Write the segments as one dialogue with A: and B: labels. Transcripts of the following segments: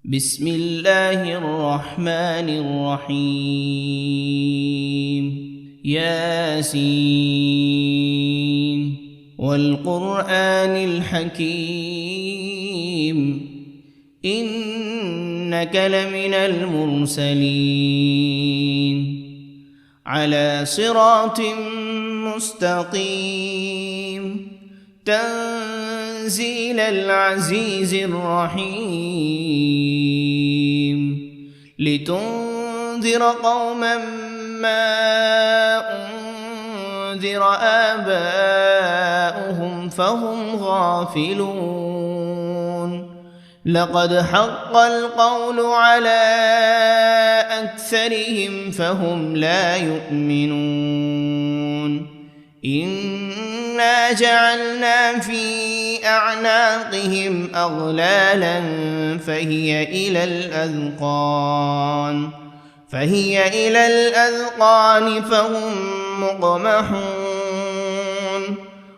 A: بسم الله الرحمن الرحيم ياسين والقرآن الحكيم إنك لمن المرسلين على صراط مستقيم تنزيل العزيز الرحيم لتنذر قوما ما أنذر آباؤهم فهم غافلون لقد حق القول على أكثرهم فهم لا يؤمنون إنا جعلنا في أعناقهم أغلالا فهي إلى الأذقان فهم مقمحون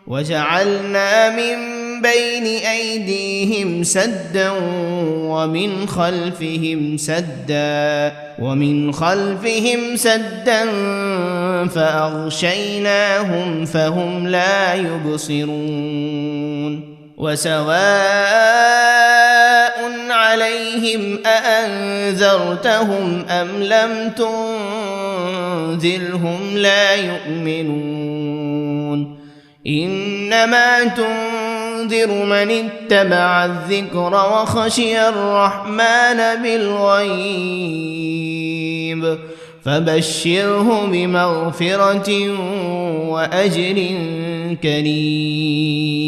A: وجعلنا من بين أيديهم سدا ومن خلفهم سدا فأغشيناهم فهم لا يبصرون وسواء عليهم أأنذرتهم أم لم تنذرهم لا يؤمنون إنما تنذر من اتبع الذكر وخشي الرحمن بالغيب فبشره بمغفرة وأجر كريم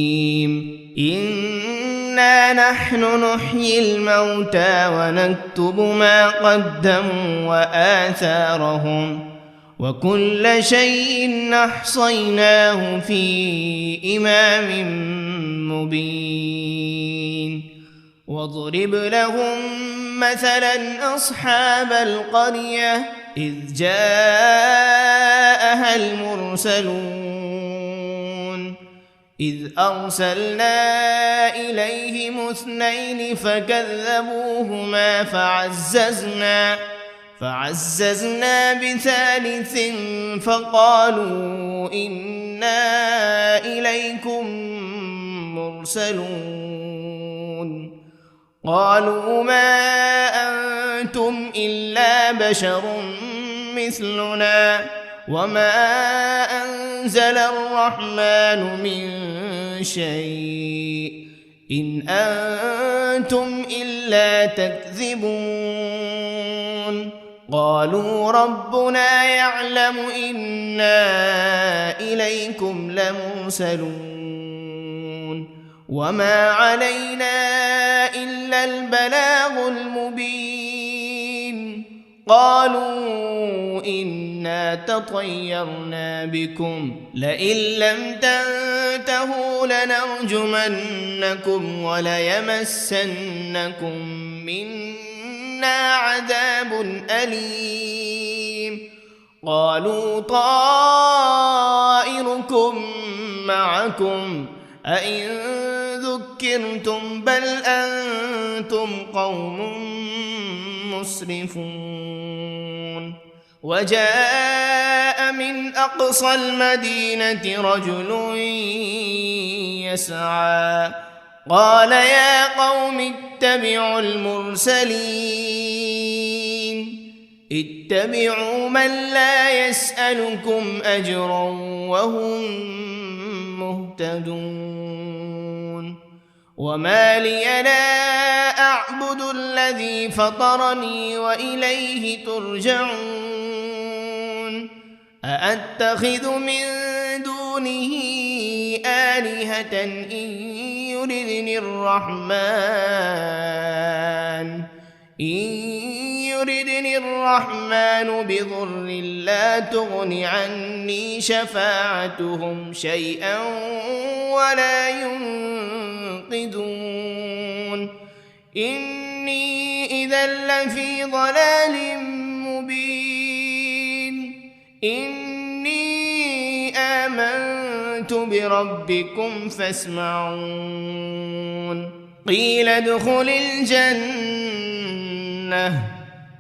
A: إنا نحن نحيي الموتى ونكتب ما قدموا وآثارهم وكل شيء أحصيناه في إمام مبين واضرب لهم مثلا أصحاب القرية إذ جاءها المرسلون إذ أرسلنا إليهم 2 فكذبوهما فعززنا بثالث فقالوا إنا إليكم مرسلون قالوا ما أنتم إلا بشر مثلنا وما أنزل الرحمن من شيء إن أنتم إلا تكذبون قالوا ربنا يعلم إنا إليكم لمرسلون وما علينا إلا البلاغ المبين قالوا إنا تطيرنا بكم لئن لم تنتهوا لنرجمنكم وليمسنكم منا عذاب أليم قالوا طائركم معكم أئن ذكرتم بل أنتم قوم مسرفون وجاء من أقصى المدينة رجل يسعى قال يا قوم اتبعوا المرسلين اتبعوا من لا يسألكم أجرا وهم مهتدون وما لي لا أعبد الذي فطرني وإليه ترجعون أأتخذ من دونه آلهة إن يردني الرحمن بضر لا تغن عني شفاعتهم شيئا ولا ينقذون إني إذا لفي ضلال مبين إني آمنت بربكم فاسمعون قيل ادخل الجنة لأغوينه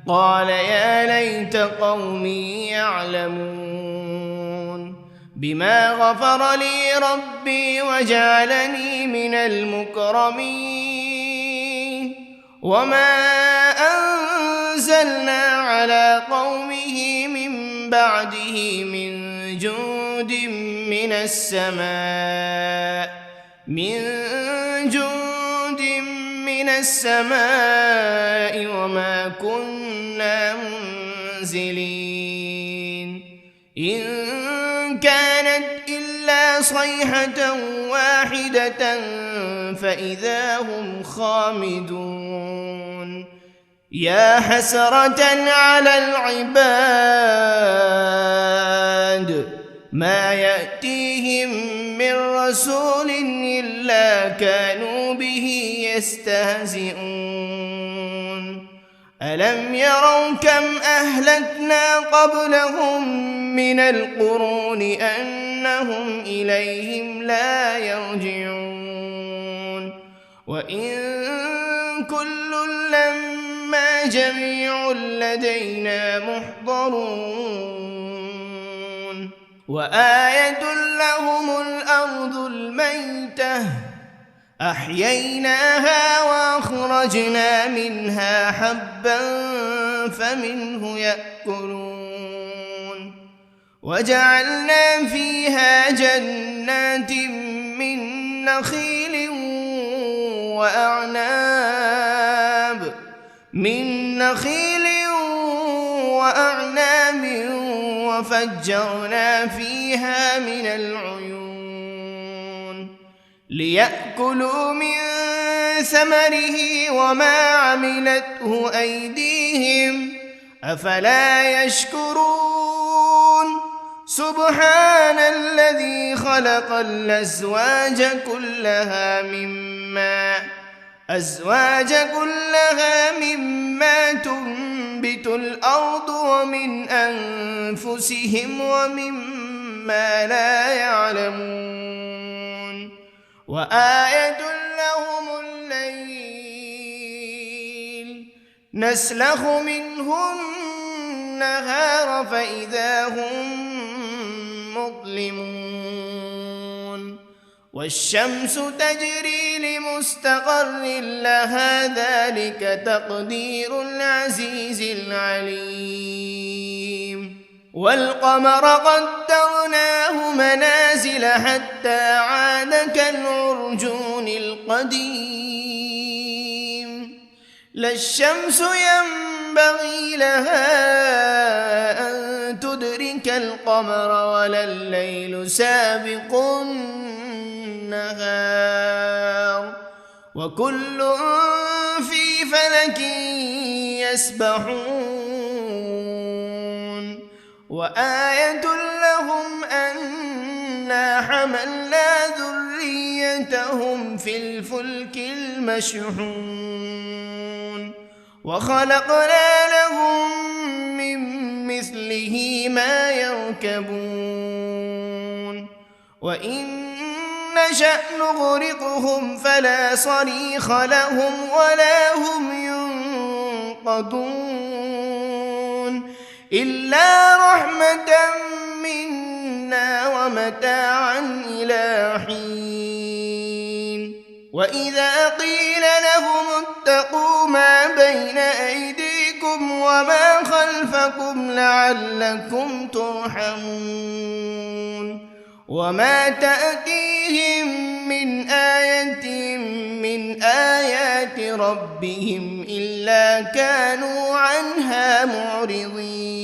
A: قال يا ليت قومي يعلمون بما غفر لي ربي وجعلني من المكرمين وما أنزلنا على قومه من بعده من جند من السماء وما كنا منزلين إن كانت إلا صيحة واحدة فإذا هم خامدون يا حسرة على العباد ما يأتيهم من رسول إلا كانوا به يستهزئون ألم يروا كم أهلكنا قبلهم من القرون أنهم إليهم لا يرجعون وإن كل لما جميع لدينا محضرون وآية لهم الأرض الميتة أحييناها وأخرجنا منها حبا فمنه يأكلون وجعلنا فيها جنات من نخيل وأعناب وفجرنا فيها من العيون ليأكلوا من ثمره وما عملته أيديهم أفلا يشكرون سبحان الذي خلق الأزواج كلها مما تنبت الأرض ومن أنفسهم ومما لا يعلمون وآية لهم الليل نسلخ منه النهار فإذا هم مظلمون والشمس تجري لمستقر لها ذلك تقدير العزيز العليم والقمر قدرناه منازل حتى عاد كالعرجون القديم لا الشمس ينبغي لها أن تدرك القمر ولا الليل سابق النهار وكل في فلك يسبحون وآية لهم أنا حملنا ذريتهم في الفلك المشحون وخلقنا لهم من مثله ما يركبون وإن نشأ نغرقهم فلا صريخ لهم ولا هم ينقذون إلا رحمة منا ومتاعا إلى حين وإذا قيل لهم اتقوا ما بين أيديكم وما خلفكم لعلكم ترحمون وما تأتيهم من آية من آيات ربهم إلا كانوا عنها معرضين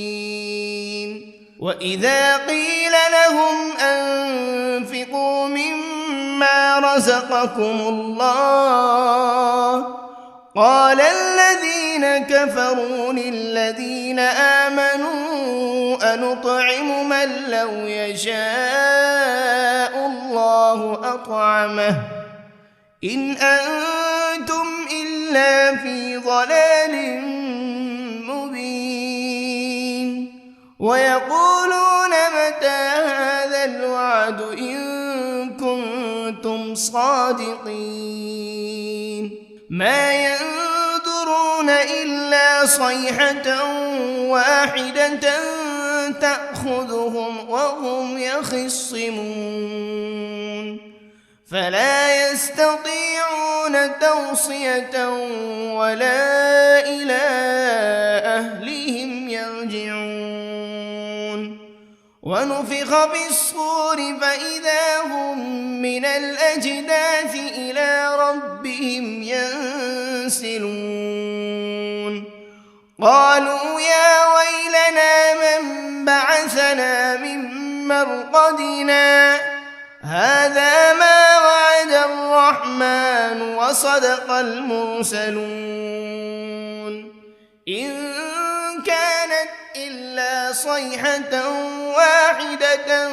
A: وإذا قيل لهم أنفقوا مما رزقكم الله قال الذين كفروا للذين آمنوا أنطعم من لو يشاء الله أطعمه إن أنتم إلا في ضلال مبين ويقولون متى هذا الوعد إن كنتم صادقين ما ينظرون إلا صيحة واحدة تأخذهم وهم يخصمون فلا يستطيعون توصية ولا إلى أهلهم يرجعون ونفخ في الصور فإذا هم من الأجداث إلى ربهم ينسلون قالوا يا ويلنا من بعثنا من مرقدنا هذا ما وعد الرحمن وصدق المرسلون إن كانت إلا صيحة واحدة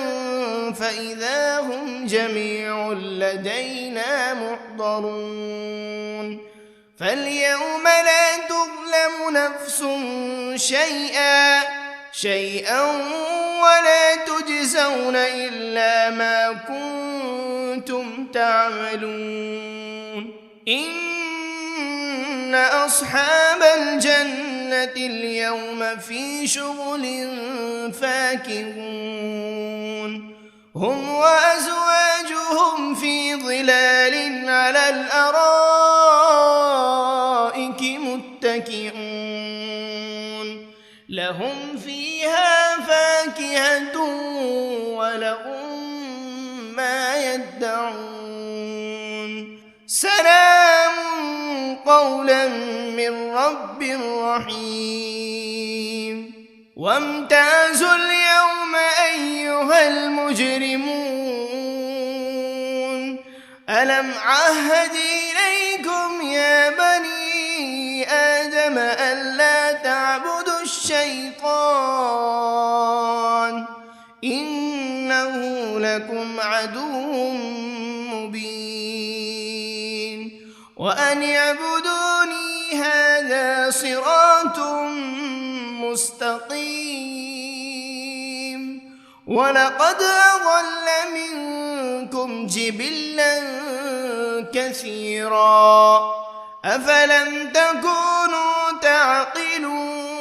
A: فإذا هم جميع لدينا محضرون فاليوم لا تظلم نفس شيئا ولا تجزون إلا ما كنتم تعملون إن أصحاب الجنة اليوم في شغل فاكهون هم وأزواجهم في ظلال على الأرائك متكئون لهم فيها فاكهة ولهم ما يدعون سلام قولا من رب رحيم وامتازوا اليوم أيها المجرمون ألم عهد إليكم يا بني آدم ألا تعبدوا الشيطان إنه لكم عدو مبين وأن اعبدوني هذا صراط مستقيم ولقد أضل منكم جبلا كثيرا أفلم تكونوا تعقلون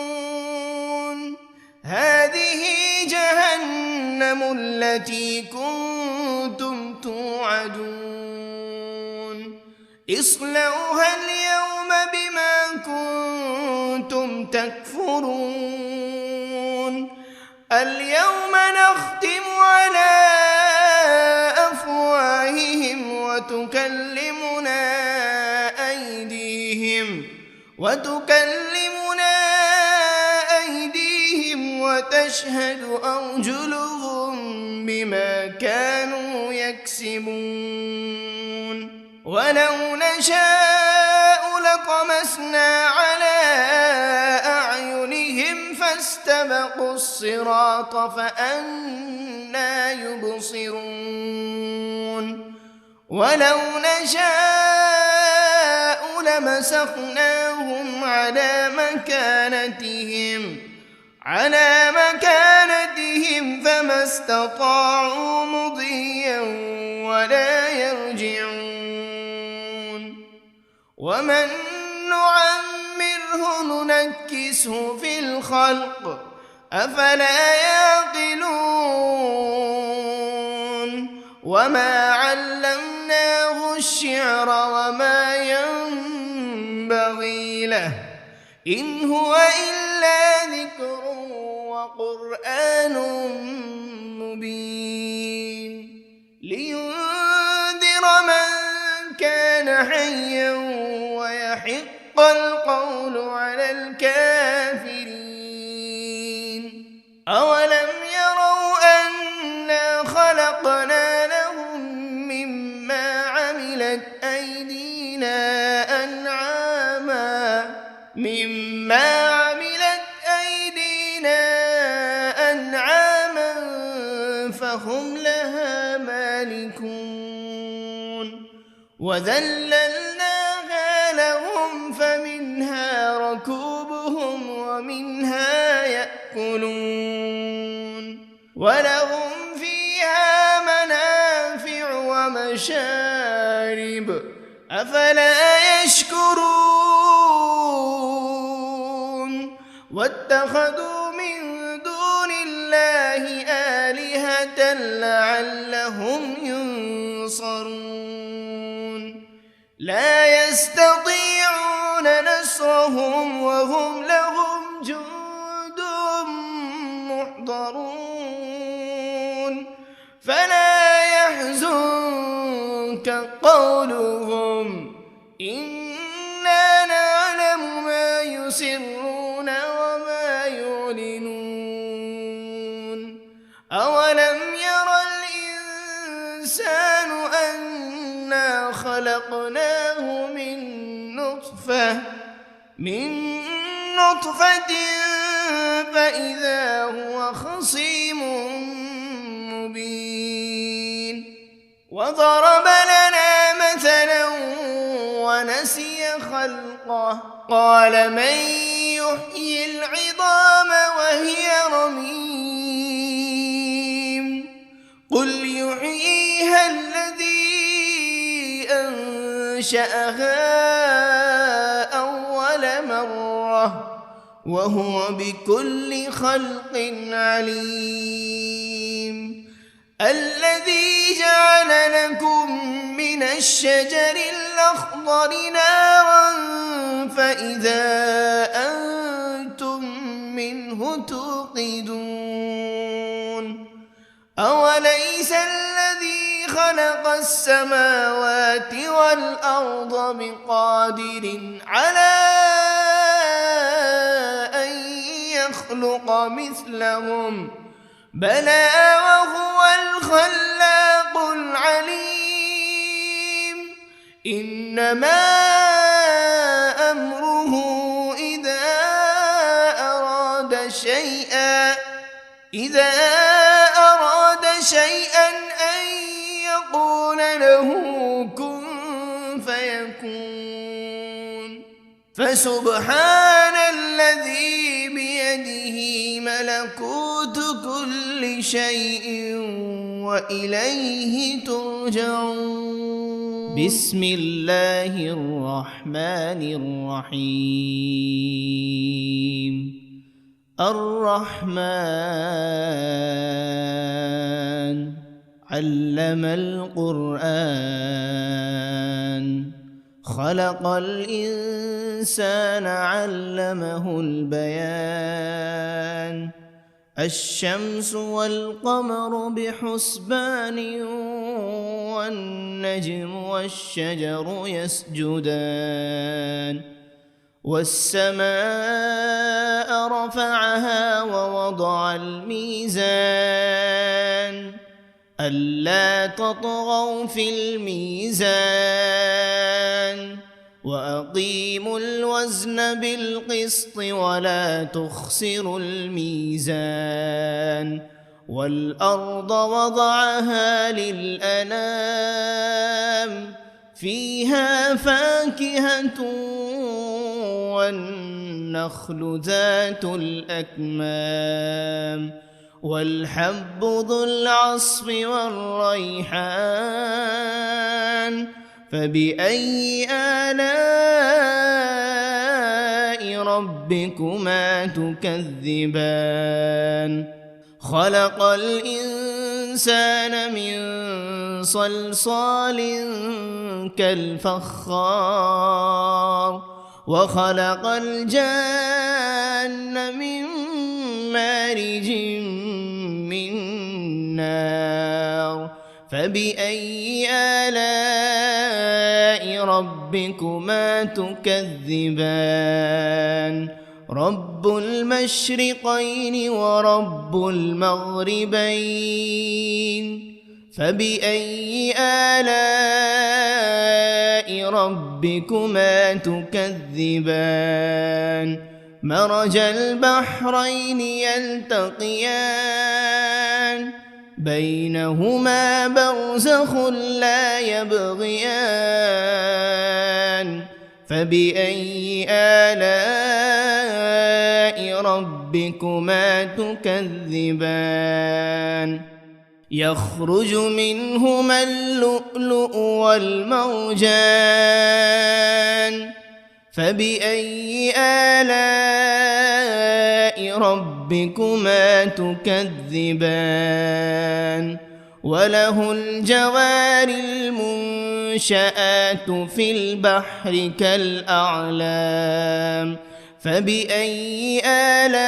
A: هذه جهنم التي كنتم توعدون اصلوها اليوم بما كنتم تكفرون اليوم نختم على أفواههم وتكلمنا أيديهم وتشهد أرجلهم بما كانوا يكسبون ولو نشاء لطمسنا على أعينهم فاستبقوا الصراط فأنى يبصرون ولو نشاء لمسخناهم على مكانتهم فما استطاعوا مضيا ولا يرجعون ومن نعمره ننكسه في الخلق أفلا يعقلون وما علمناه الشعر وما ينبغي له إن هو إلا ذكر وقرآن مبين لينذر من كان حيا ويحق القول على الكافرين أولم يروا أنا خلقنا لهم مما عملت أيدينا أنعاما فهم لها مالكون وذللناها لهم فمنها ركوبهم ومنها يأكلون ولهم فيها منافع ومشارب أفلا يشكرون واتخذوا من دون الله آلهة لعلهم ينصرون لا يستطيعون نصرهم وهم لهم جند محضرون فلا يحزنك قولهم إنا نعلم ما يسرون وما يعلنون أولم ير الإنسان أنا خلقناه من نطفة فإذا هو خصيم مبين وضرب لنا مثلا ونسي خلقه قال من يحيي العظام وهي رميم قل يحييها الذي أنشأها أول مرة وهو بكل خلق عليم الذي جعل لكم من الشجر الأخضر نارا فإذا أنتم منه توقدون أوليس الذي خلق السماوات والأرض بقادر على أن يخلق مثلهم بلى وهو الخلاق العليم إنما أمره إذا أراد شيئا أن يقول له كن فيكون فسبحان الذي بيده ملكوت كل شيء وإليه ترجعون بسم الله الرحمن الرحيم الرحمن علم القرآن خلق الإنسان علمه البيان الشمس والقمر بحسبان والنجم والشجر يسجدان والسماء رفعها ووضع الميزان ألا تطغوا في الميزان وأقيموا الوزن بالقسط ولا تخسروا الميزان والأرض وضعها للأنام فيها فاكهة والنخل ذات الأكمام والحب ذو العصف والريحان فبأي آلاء ربكما تكذبان خلق الإنسان من صلصال كالفخار وخلق الجان من مارج من نار فبأي آلاء ربكما تكذبان رب المشرقين ورب المغربين فبأي آلاء ربكما تكذبان مرج البحرين يلتقيان بينهما برزخ لا يبغيان فبأي آلاء ربكما تكذبان يخرج منهما اللؤلؤ والمرجان فبأي آلاء ربكما تكذبان وله الجوار المنشآت في البحر كالأعلام فبأي آلاء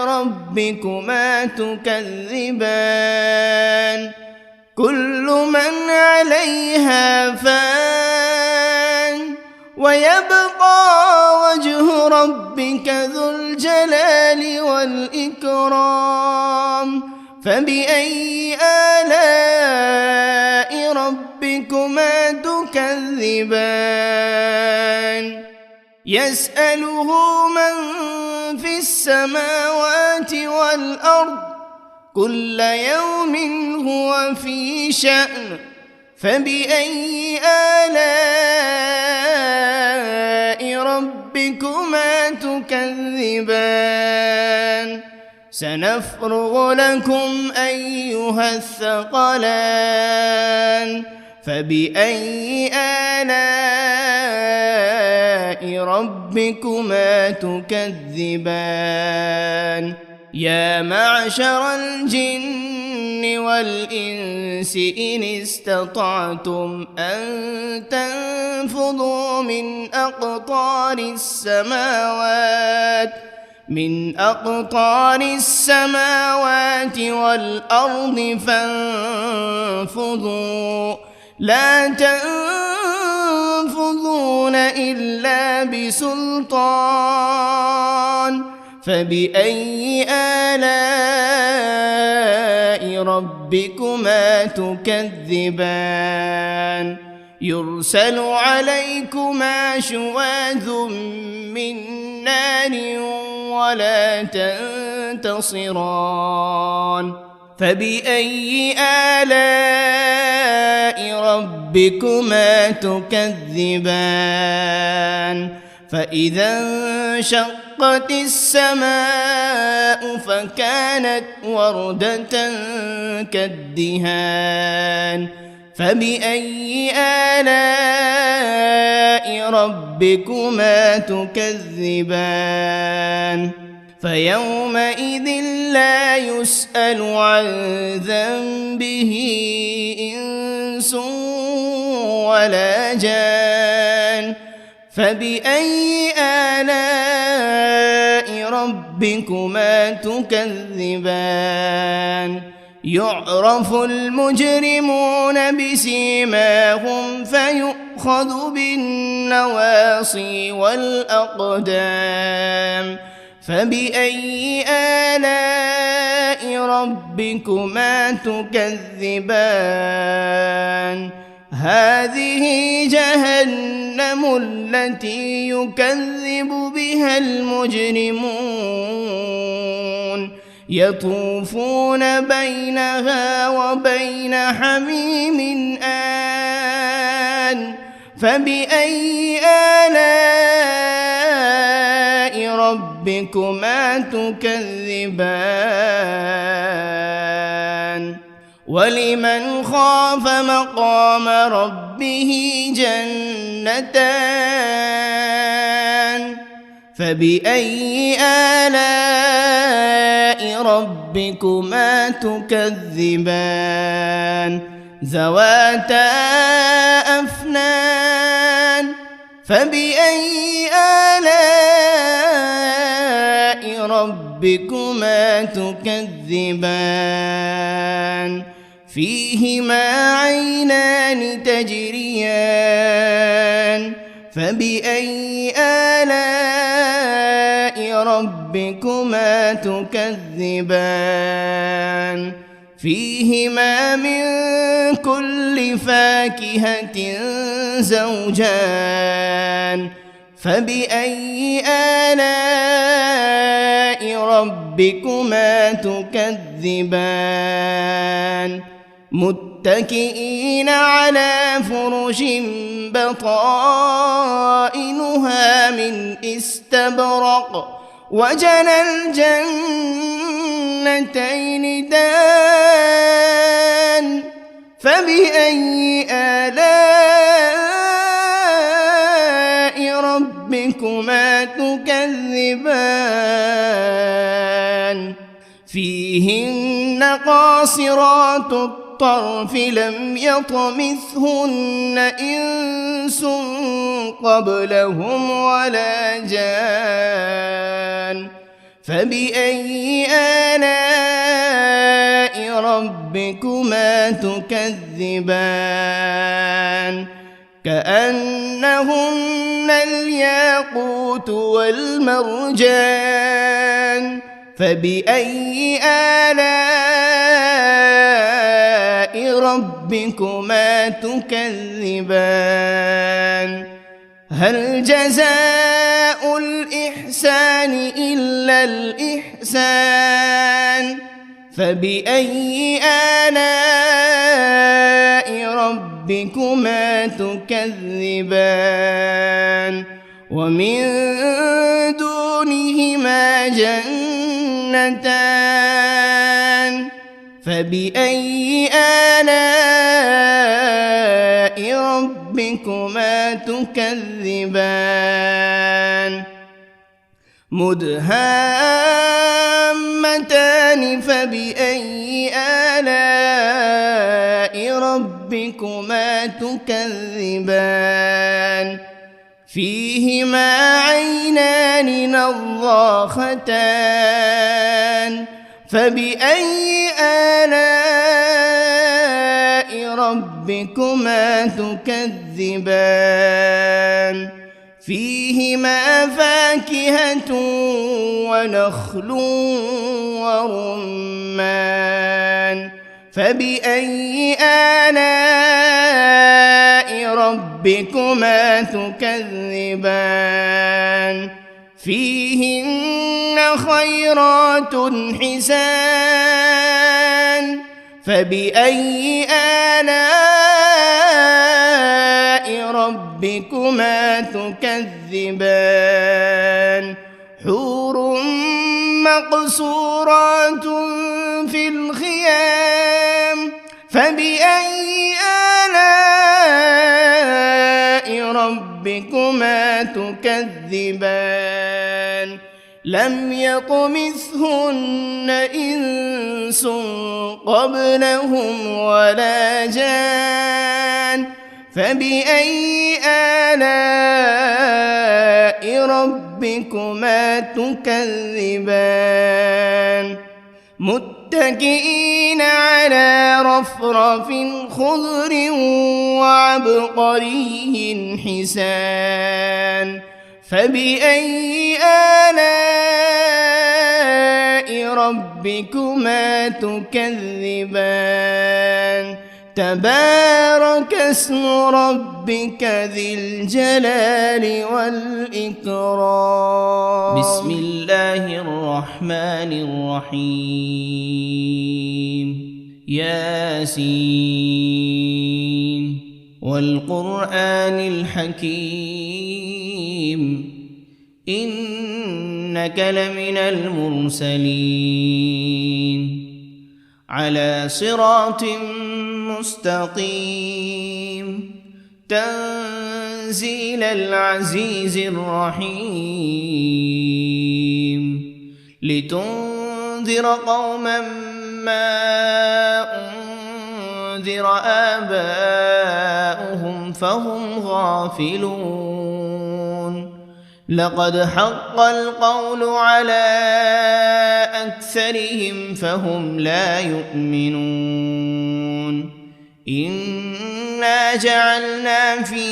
A: ربكما تكذبان كل من عليها فان ويبقى وجه ربك ذو الجلال والإكرام فبأي آلاء ربكما تكذبان يسأله من في السماوات والأرض كل يوم هو في شأن فبأي آلاء ربكما تكذبان سنفرغ لكم أيها الثقلان فبأي آلاء ربكما تكذبان يا معشر الجن والإنس إن استطعتم أن تنفذوا من أقطار السماوات والأرض فانفذوا لا تنفذون إلا بسلطان فبأي آلاء ربكما تكذبان يرسل عليكما شواذ من نار ولا تنتصران فبأي آلاء ربكما تكذبان فإذا انشقت السماء فكانت وردة كالدهان فبأي آلاء ربكما تكذبان فيومئذ لا يسأل عن ذنبه إنس ولا جان فبأي آلاء ربكما تكذبان يعرف المجرمون بسيماهم فيؤخذ بالنواصي والأقدام فبأي آلاء ربكما تكذبان هذه جهنم التي يكذب بها المجرمون يطوفون بينها وبين حميم آن فبأي آلاء ربكما تكذبان ولمن خاف مقام ربه جنتان فبأي آلاء ربكما تكذبان ذواتا أفنان فبأي آلاء ربكما تكذبان فيهما عينان تجريان فبأي آلاء ربكما تكذبان فيهما من كل فاكهة زوجان فبأي آلاء ربكما تكذبان متكئين على فرش بطائنها من استبرق وجنى الجنتين دان فبأي آلاء ربكما ربكما تكذبان فيهن قاصرات الطرف لم يطمثهن إنس قبلهم ولا جان فبأي آلاء ربكما تكذبان كأنهن الياقوت والمرجان فبأي آلاء ربكما تكذبان هل جزاء الإحسان إلا الإحسان فبأي آلاء ربكما تكذبان ومن دونهما جنتان فبأي آلاء ربكما تكذبان مدهامتان فبأي آلاء ربكما تكذبان فيهما عينان نضاختان فبأي آلاء ربكما تكذبان فيهما فاكهة ونخل ورمان فبأي آلاء ربكما تكذبان فيهن خيرات حسان فبأي آلاء ربكما تكذبان حور مقصورات في الخيام فبأي آلاء ربكما تكذبان لم يطمثهن إنس قبلهم ولا جان فبأي آلاء ربكما تكذبان متكئين على رفرف خضر وعبقري حسان فبأي آلاء ربكما تكذبان تبارك اسم ربك ذي الجلال والإكرام
B: بسم الله الرحمن الرحيم ياسين والقرآن الحكيم إنك لمن المرسلين على صراط مستقيم تنزيل العزيز الرحيم لتنذر قوما ما أنذر آباؤهم فهم غافلون لقد حق القول على أكثرهم فهم لا يؤمنون إنا جعلنا في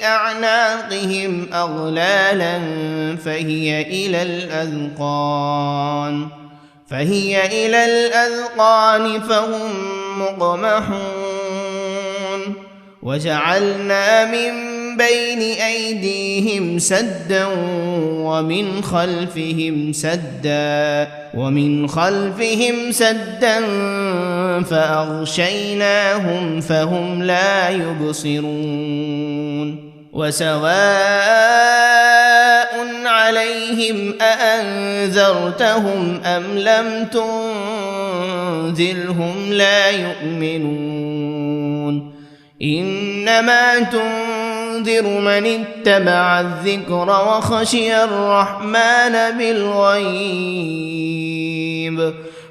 B: أعناقهم أغلالا فهي إلى الأذقان فهم مقمحون وجعلنا من بين أيديهم سدا ومن خلفهم سدا فأغشيناهم فهم لا يبصرون وسواء عليهم أأنذرتهم أم لم تنذرهم لا يؤمنون إنما تنذر تنذر من اتبع الذكر وخشي الرحمن بالغيب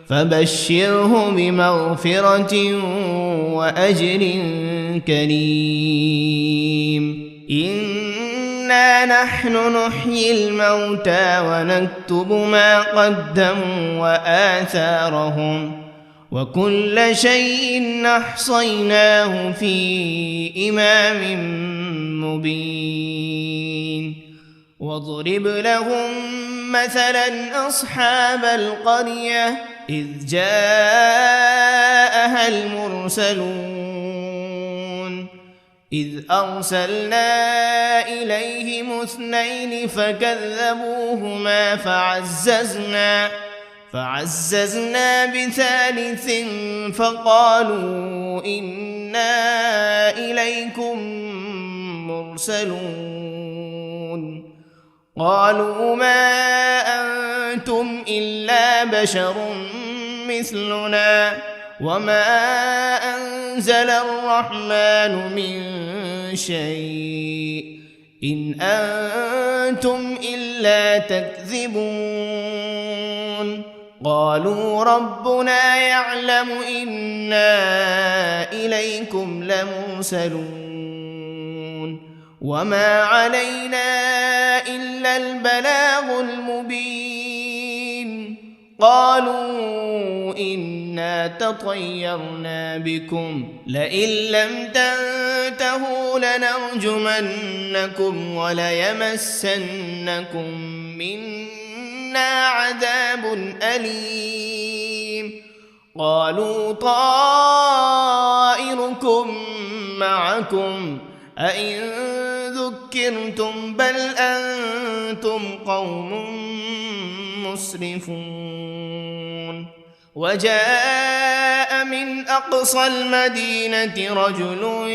B: فبشره بمغفرة وأجر كريم إنا نحن نحيي الموتى ونكتب ما قدموا وآثارهم وكل شيء أحصيناه في إمام مبين واضرب لهم مثلا أصحاب القرية إذ جاءها المرسلون إذ أرسلنا إليهم 2 فكذبوهما فعززنا بثالث فقالوا إنا إليكم مرسلون قالوا ما أنتم إلا بشر مثلنا وما أنزل الرحمن من شيء إن أنتم إلا تكذبون قالوا ربنا يعلم إنا إليكم لمرسلون وما علينا إلا البلاغ المبين قالوا إنا تطيرنا بكم لئن لم تنتهوا لنرجمنكم وليمسنكم منا عذاب أليم قالوا طائركم معكم أئن ذكرتم بل أنتم قوم مسرفون وجاء من أقصى المدينة رجل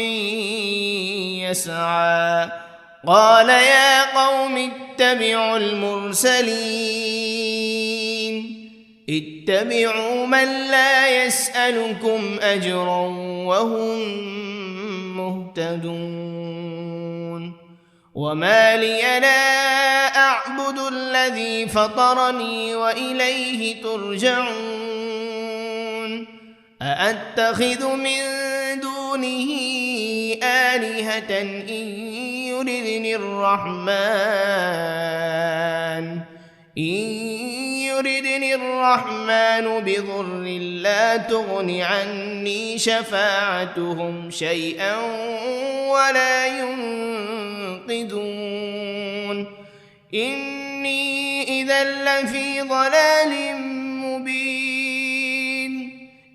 B: يسعى قال يا قوم اتبعوا المرسلين اتبعوا من لا يسألكم أجرا وهم مهتدون وما لي لا أعبد الذي فطرني وإليه ترجعون أأتخذ من دونه آلهة إن يردني الرحمن بضر لا تغن عني شفاعتهم شيئا ولا ينقذون إني إذا لفي ضلال مبين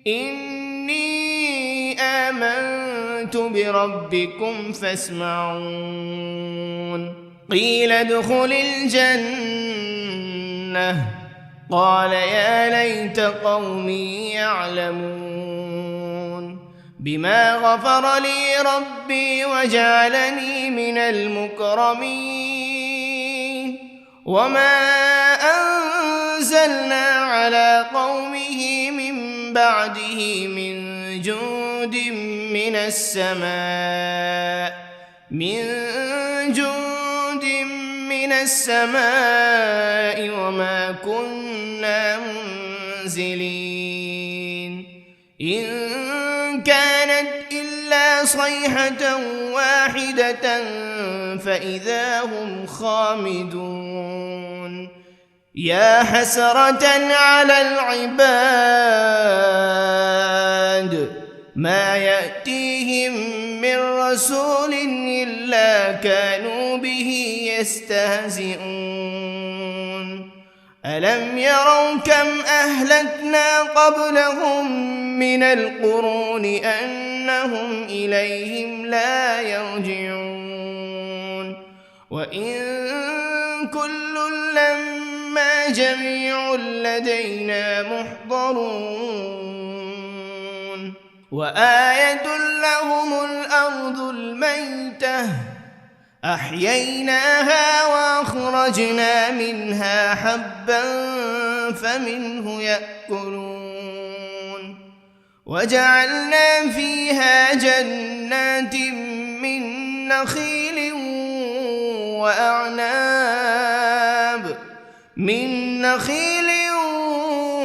B: إني آمنت بربكم فاسمعون قيل ادخل الجنة قال يا ليت قومي يعلمون بما غفر لي ربي وجعلني من المكرمين وما أنزلنا على قومه من بعده من جند من السماء وما كنا منزلين إن كانت إلا صيحة واحدة فإذا هم خامدون يا حسرة على العباد ما يأتيهم من رسول إلا كانوا به يستهزئون ألم يروا كم أهلكنا قبلهم من القرون أنهم إليهم لا يرجعون وإن كل لما جميع لدينا محضرون وآية لهم الأرض الميتة أحييناها وأخرجنا منها حبا فمنه يأكلون وجعلنا فيها جنات من نخيل
A: وأعناب من نخيل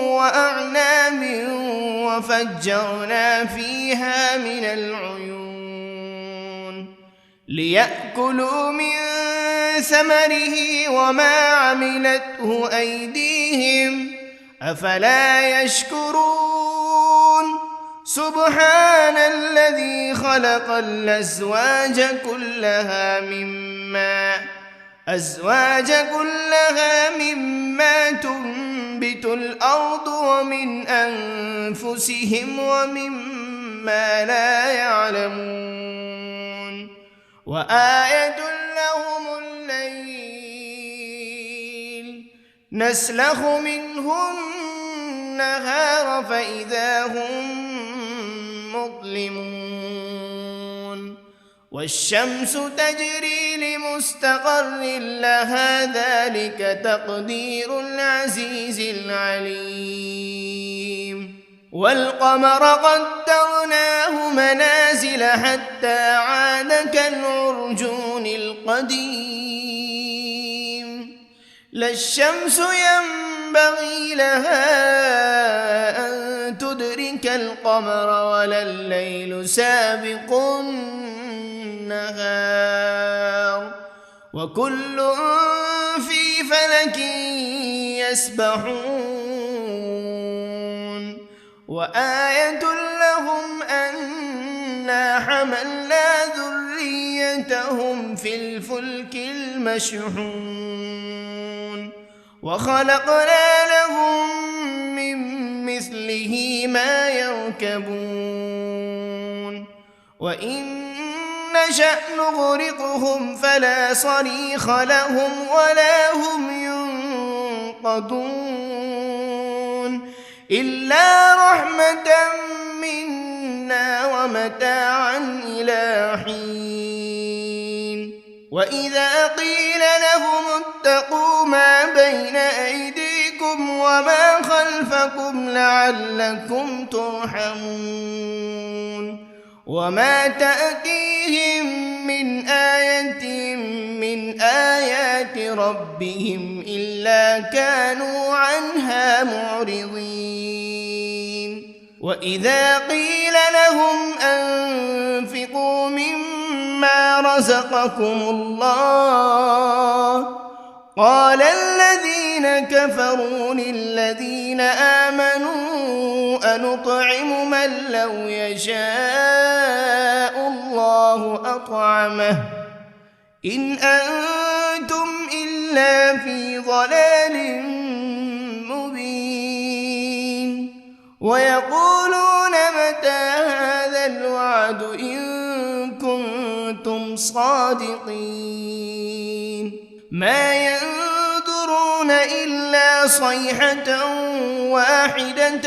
A: وأعناب وفجرنا فيها من العيون ليأكلوا من ثمره وما عملته أيديهم أفلا يشكرون سبحان الذي خلق الأزواج كلها مما تنبت الأرض ومن أنفسهم ومما لا يعلمون وآية لهم الليل نسلخ منه النهار فإذا هم مظلمون والشمس تجري لمستقر لها ذلك تقدير العزيز العليم والقمر قدرناه منازل حتى عاد كالعرجون القديم لا الشمس ينبغي لها أن تدرك القمر ولا الليل سابق النهار وكل في فلك يسبحون وآية لهم أنا حملنا ذريتهم في الفلك المشحون وخلقنا لهم من مثله ما يركبون وإن نشأ نغرقهم فلا صريخ لهم ولا هم ينقذون إلا رحمة منا ومتاعا إلى حين وإذا قيل لهم اتقوا ما بين أيديكم وما خلفكم لعلكم ترحمون وما تأتيهم من آية من آيات ربهم إلا كانوا عنها معرضين وإذا قيل لهم أنفقوا مما رزقكم الله قال الذين كفروا للذين آمنوا أنطعم من لو يشاء الله أطعمه إن أنتم إلا في ضلال مبين ويقولون متى هذا الوعد إن كنتم صادقين ما ينظرون إلا صيحة واحدة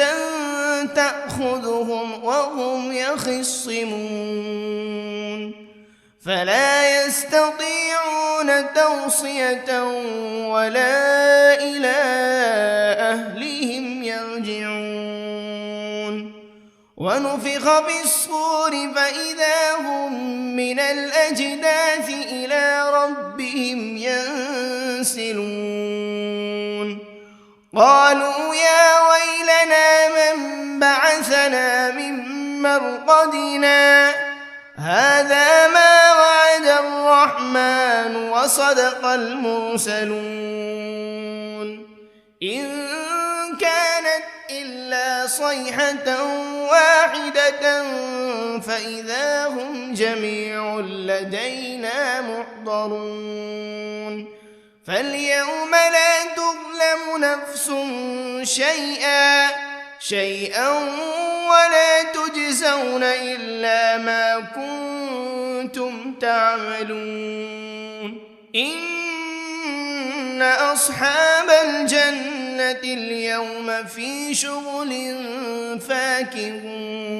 A: تأخذهم وهم يخصمون فلا يستطيعون توصية ولا إلى أهلهم يرجعون ونفخ بالصور فإذا هم من الأجداث إلى ربهم ينسلون قالوا يا ويلنا من بعثنا من مرقدنا هذا ما وعد الرحمن وصدق المرسلون إن كانت إلا صيحة واحدة فإذا هم جميع لدينا محضرون فاليوم لا تظلم نفس شيئا ولا تجزون إلا ما كنتم تعملون إن أصحاب الجنة اليوم في شغل فاكهون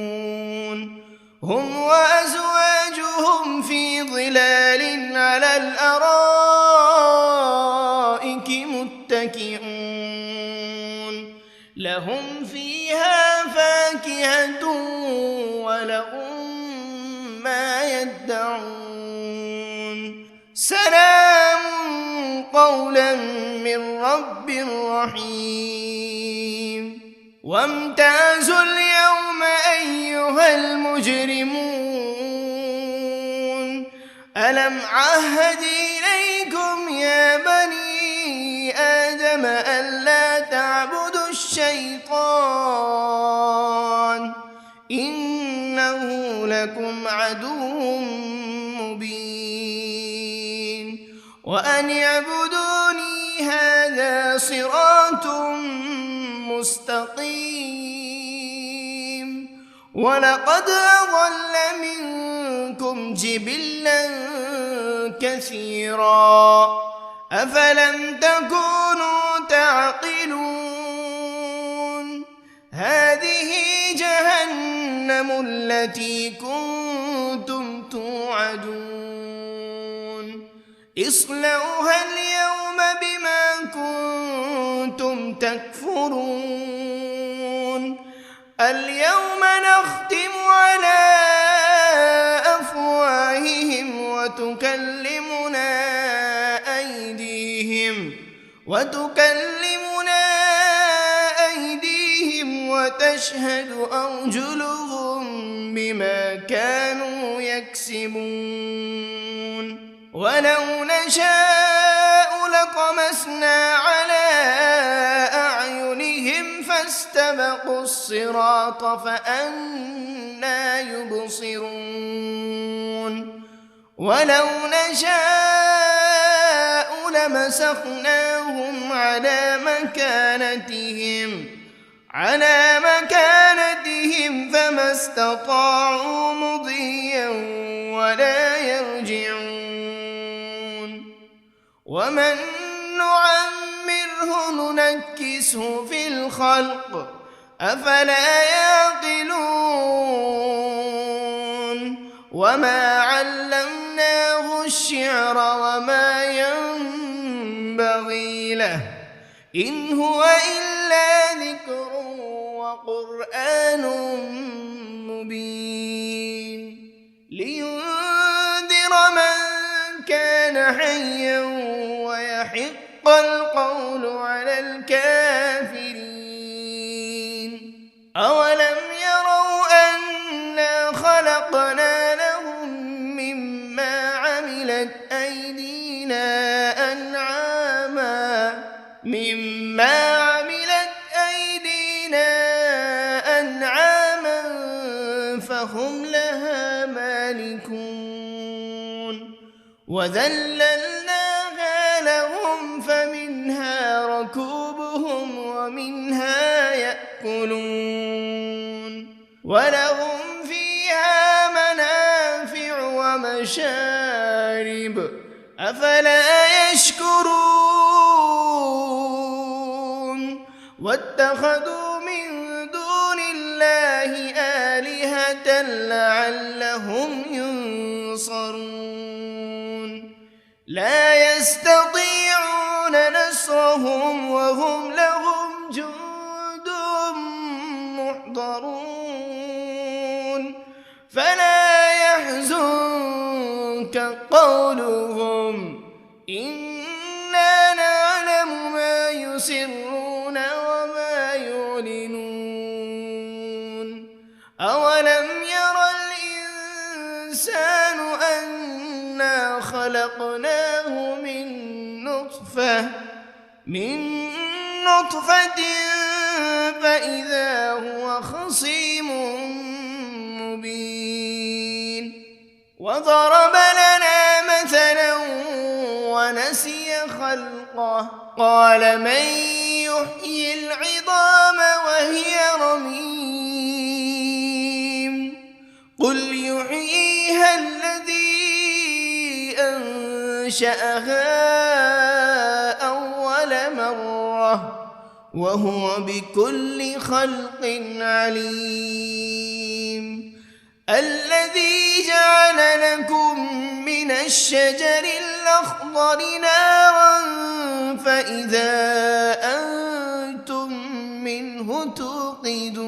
A: هم وأزواجهم في ظلال على الأرائك متكئون لهم فيها فاكهة ولهم ما يدعون سلام قولا من رب رحيم وامتازوا اليوم أيها المجرمون ألم عهد إليكم يا بني آدم ألا تعبدوا الشيطان إنه لكم عدو مبين وأن اعبدوني هذا صراط مستقيم ولقد أضل منكم جبلا كثيرا أفلم تكونوا تعقلون هذه جهنم التي كنتم توعدون اصلوها اليوم بما كنتم تكفرون اليوم نختم على أفواههم وتكلمنا أيديهم وتشهد أرجلهم بما كانوا يكسبون ولو نشاء لطمسنا على أعينهم فاستبقوا الصراط فأنى يبصرون ولو نشاء لمسخناهم على مكانتهم فما استطاعوا مضيا ولا يرجعون ومن نعمره ننكسه في الخلق أفلا يعقلون وما علمناه الشعر وما ينبغي له إن هو إلا ذكر وقرآن مبين لينذر من كان حيا ويحق القول على الكافرين أولم يروا أنا خلقنا لهم مما عملت أيدينا أنعاما فهم لها مالكون وذللناها لهم فمنها ركوبهم ومنها يأكلون ولهم فيها منافع ومشارب أفلا يشكرون واتخذوا من دون الله آلهة لعلهم ينصرون لا يستطيعون نصرهم وهم لهم جند محضرون فلا يحزنك قولهم إنا نعلم ما يسرون وما يعلنون أولم ير الإنسان أنا خلقناه من نطفة فإذا هو خصيم مبين وضرب لنا مثلا ونسي خلقه قال من يحيي العظام وهي رميم قل يحييها الذي أنشأها أول مرة وهو بكل خلق عليم الذي جعل لكم من الشجر الأخضر نارا فإذا أنتم منه توقدون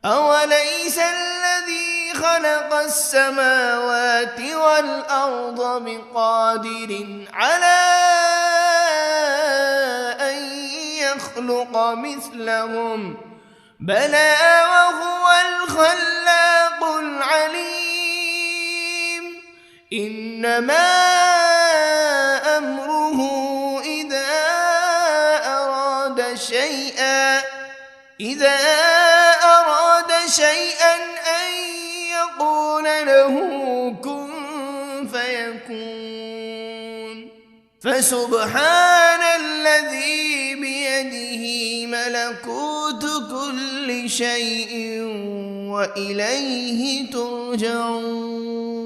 A: أوليس الذي خلق خلق السماوات والأرض بقادر على أن يخلق مثلهم بلى وهو الخلاق العليم إنما أمره إذا أراد شيئا أن يقول له كن فيكون فسبحان الذي بيده ملكوت كل شيء وإليه ترجعون